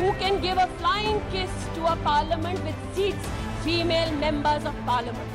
who can give a flying kiss to a parliament with seats female members of parliament.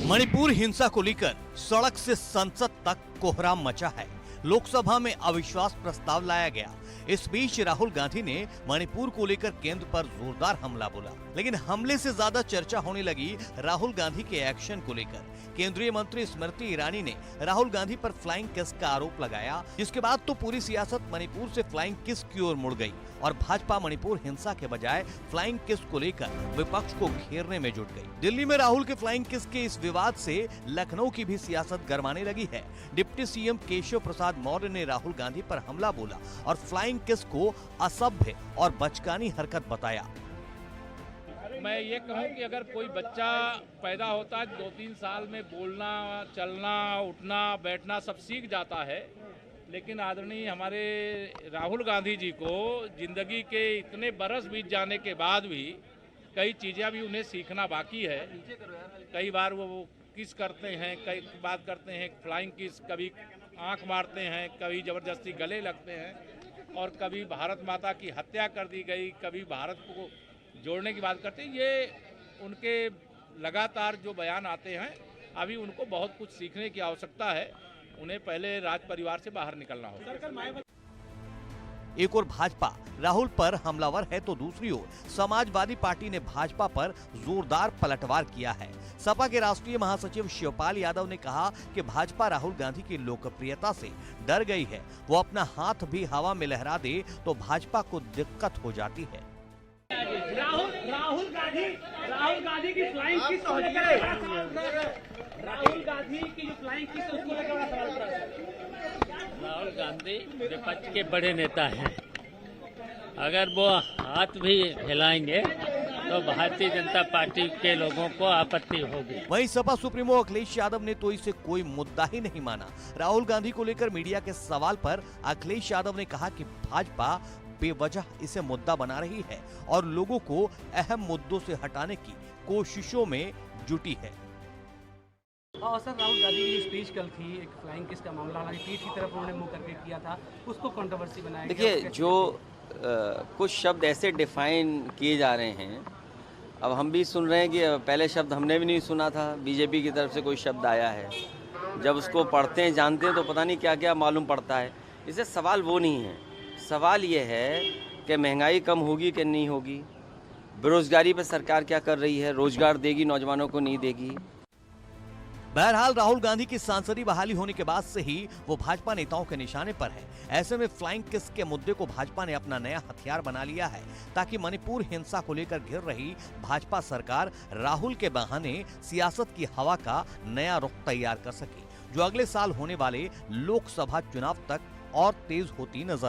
Manipur हिंसा को लेकर सड़क से संसद तक कोहराम मचा है। लोकसभा में अविश्वास प्रस्ताव लाया गया। इस बीच राहुल गांधी ने मणिपुर को लेकर केंद्र पर जोरदार हमला बोला, लेकिन हमले से ज्यादा चर्चा होने लगी राहुल गांधी के एक्शन को लेकर। केंद्रीय मंत्री स्मृति ईरानी ने राहुल गांधी पर फ्लाइंग किस का आरोप लगाया, जिसके बाद तो पूरी सियासत मणिपुर से फ्लाइंग किस की ओर मुड़ गई और भाजपा मणिपुर हिंसा के बजाय फ्लाइंग किस को लेकर विपक्ष को घेरने में जुट गई। दिल्ली में राहुल के फ्लाइंग किस के इस विवाद से लखनऊ की भी सियासत गरमाने लगी है। डिप्टी सीएम केशव प्रसाद मौर्य ने राहुल गांधी पर हमला बोला और फ्लाइंग किस को असभ्य और बचकानी हरकत बताया। मैं ये कहूं कि अगर कोई बच्चा पैदा होता है 2-3 साल में बोलना, चलना, उठना, बैठना सब सीख जाता है, लेकिन आदरणीय हमारे राहुल गांधी जी को जिंदगी के इतने बरस बीत जाने के बाद भी कई चीज़ें अभी उन्हें सीखना बाकी है। कई बार वो किस करते हैं, कई बात करते हैं फ्लाइंग किस, कभी आंख मारते हैं, कभी ज़बरदस्ती गले लगते हैं और कभी भारत माता की हत्या कर दी गई, कभी भारत को जोड़ने की बात करते हैं। ये उनके लगातार जो बयान आते हैं, अभी उनको बहुत कुछ सीखने की आवश्यकता है। उन्हें पहले राज परिवार से बाहर निकलना होगा। एक और भाजपा राहुल पर हमलावर है तो दूसरी ओर समाजवादी पार्टी ने भाजपा पर जोरदार पलटवार किया है। सपा के राष्ट्रीय महासचिव शिवपाल यादव ने कहा कि भाजपा राहुल गांधी की लोकप्रियता से डर गई है। वो अपना हाथ भी हवा में लहरा दे तो भाजपा को दिक्कत हो जाती है। राहुल गांधी की फ्लाइंग किस को लेकर राहुल गांधी की जो फ्लाइंग किस उसको लेकर बड़ा सवाल उठ रहा है। राहुल गांधी विपक्ष के बड़े नेता हैं। अगर वो हाथ भी हिलाएंगे तो भारतीय जनता पार्टी के लोगों को आपत्ति होगी। वहीं सपा सुप्रीमो अखिलेश यादव ने तो इसे कोई मुद्दा ही नहीं माना। राहुल गांधी को लेकर मीडिया के सवाल पर अखिलेश यादव ने कहा कि भाजपा बेवजह इसे मुद्दा बना रही है और लोगों को अहम मुद्दों से हटाने की कोशिशों में जुटी है। सर, राहुल गांधी की स्पीच कल थी, एक फ्लाइंग किस का मामला, हालांकि पीठ की तरफ उन्होंने मुंह करके किया था, उसको कंट्रोवर्सी बनाया गया। देखिए, जो कुछ शब्द ऐसे डिफाइन किए जा रहे हैं, अब हम भी सुन रहे हैं कि पहले शब्द हमने भी नहीं सुना था। बीजेपी की तरफ से कोई शब्द आया है, जब उसको पढ़ते हैं, जानते हैं तो पता नहीं क्या क्या मालूम पड़ता है। इससे सवाल वो नहीं है। सवाल ये है कि महंगाई कम होगी कि नहीं होगी, बेरोजगारी पर सरकार क्या कर रही है, रोजगार देगी नौजवानों को, नहीं देगी। बहरहाल राहुल गांधी की सांसदी बहाली होने के बाद से ही वो भाजपा नेताओं के निशाने पर है। ऐसे में फ्लाइंग किस के मुद्दे को भाजपा ने अपना नया हथियार बना लिया है ताकि मणिपुर हिंसा को लेकर घिर रही भाजपा सरकार राहुल के बहाने सियासत की हवा का नया रुख तैयार कर सके, जो अगले साल होने वाले लोकसभा चुनाव तक और तेज होती नजर